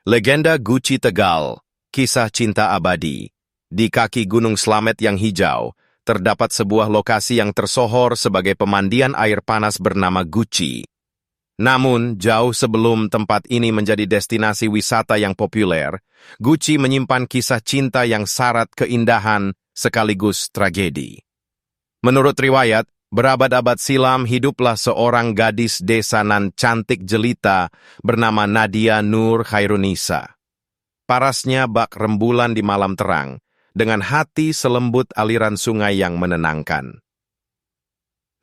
Legenda Guci Tegal, kisah cinta abadi. Di kaki Gunung Slamet yang hijau, terdapat sebuah lokasi yang tersohor sebagai pemandian air panas bernama Guci. Namun, jauh sebelum tempat ini menjadi destinasi wisata yang populer, Guci menyimpan kisah cinta yang syarat keindahan sekaligus tragedi. Menurut riwayat, berabad-abad silam hiduplah seorang gadis desa nan cantik jelita bernama Nadia Nur Khairunisa. Parasnya bak rembulan di malam terang, dengan hati selembut aliran sungai yang menenangkan.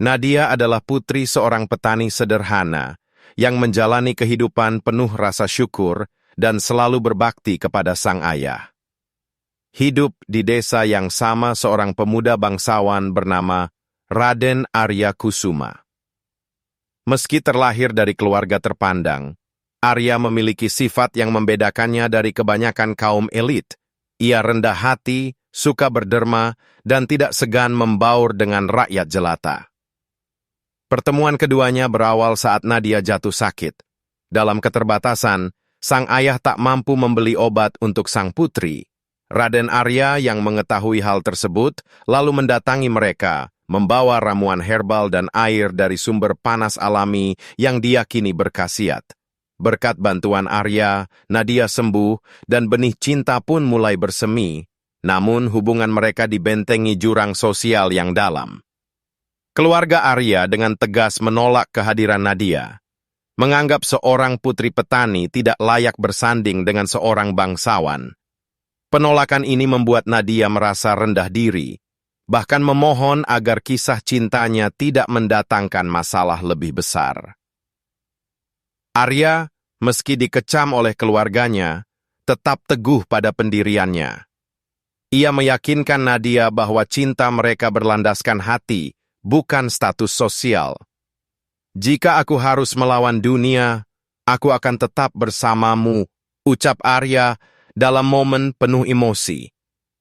Nadia adalah putri seorang petani sederhana yang menjalani kehidupan penuh rasa syukur dan selalu berbakti kepada sang ayah. Hidup di desa yang sama seorang pemuda bangsawan bernama Raden Arya Kusuma. Meski terlahir dari keluarga terpandang, Arya memiliki sifat yang membedakannya dari kebanyakan kaum elit. Ia rendah hati, suka berderma, dan tidak segan membaur dengan rakyat jelata. Pertemuan keduanya berawal saat Nadia jatuh sakit. Dalam keterbatasan, sang ayah tak mampu membeli obat untuk sang putri. Raden Arya yang mengetahui hal tersebut, lalu mendatangi mereka, membawa ramuan herbal dan air dari sumber panas alami yang diyakini berkhasiat. Berkat bantuan Arya, Nadia sembuh dan benih cinta pun mulai bersemi, namun hubungan mereka dibentengi jurang sosial yang dalam. Keluarga Arya dengan tegas menolak kehadiran Nadia, menganggap seorang putri petani tidak layak bersanding dengan seorang bangsawan. Penolakan ini membuat Nadia merasa rendah diri, bahkan memohon agar kisah cintanya tidak mendatangkan masalah lebih besar. Arya, meski dikecam oleh keluarganya, tetap teguh pada pendiriannya. Ia meyakinkan Nadia bahwa cinta mereka berlandaskan hati, bukan status sosial. "Jika aku harus melawan dunia, aku akan tetap bersamamu," ucap Arya dalam momen penuh emosi.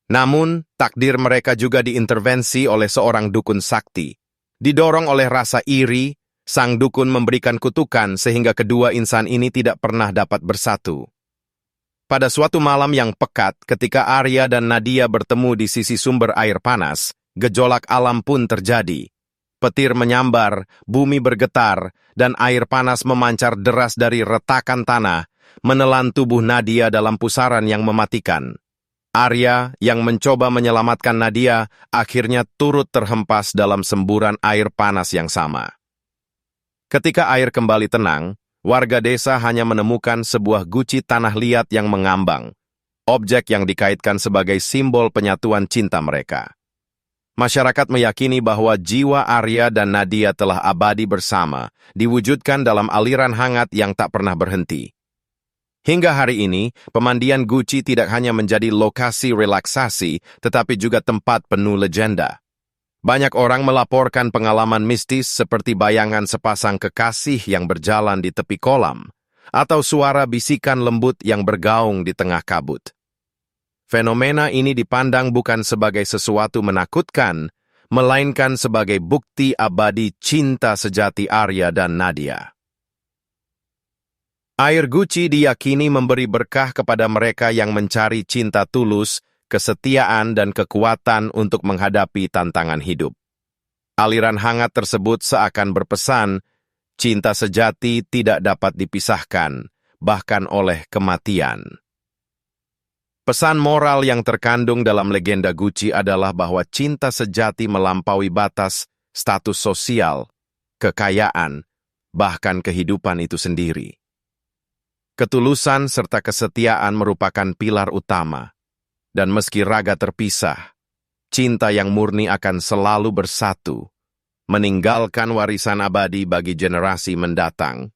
Namun, takdir mereka juga diintervensi oleh seorang dukun sakti. Didorong oleh rasa iri, sang dukun memberikan kutukan sehingga kedua insan ini tidak pernah dapat bersatu. Pada suatu malam yang pekat, ketika Arya dan Nadia bertemu di sisi sumber air panas, gejolak alam pun terjadi. Petir menyambar, bumi bergetar, dan air panas memancar deras dari retakan tanah, menelan tubuh Nadia dalam pusaran yang mematikan. Arya yang mencoba menyelamatkan Nadia akhirnya turut terhempas dalam semburan air panas yang sama. Ketika air kembali tenang, warga desa hanya menemukan sebuah guci tanah liat yang mengambang, objek yang dikaitkan sebagai simbol penyatuan cinta mereka. Masyarakat meyakini bahwa jiwa Arya dan Nadia telah abadi bersama, diwujudkan dalam aliran hangat yang tak pernah berhenti. Hingga hari ini, pemandian Guci tidak hanya menjadi lokasi relaksasi, tetapi juga tempat penuh legenda. Banyak orang melaporkan pengalaman mistis seperti bayangan sepasang kekasih yang berjalan di tepi kolam, atau suara bisikan lembut yang bergaung di tengah kabut. Fenomena ini dipandang bukan sebagai sesuatu menakutkan, melainkan sebagai bukti abadi cinta sejati Arya dan Nadia. Air Guci diyakini memberi berkah kepada mereka yang mencari cinta tulus, kesetiaan, dan kekuatan untuk menghadapi tantangan hidup. Aliran hangat tersebut seakan berpesan, cinta sejati tidak dapat dipisahkan, bahkan oleh kematian. Pesan moral yang terkandung dalam legenda Guci adalah bahwa cinta sejati melampaui batas, status sosial, kekayaan, bahkan kehidupan itu sendiri. Ketulusan serta kesetiaan merupakan pilar utama, dan meski raga terpisah, cinta yang murni akan selalu bersatu, meninggalkan warisan abadi bagi generasi mendatang.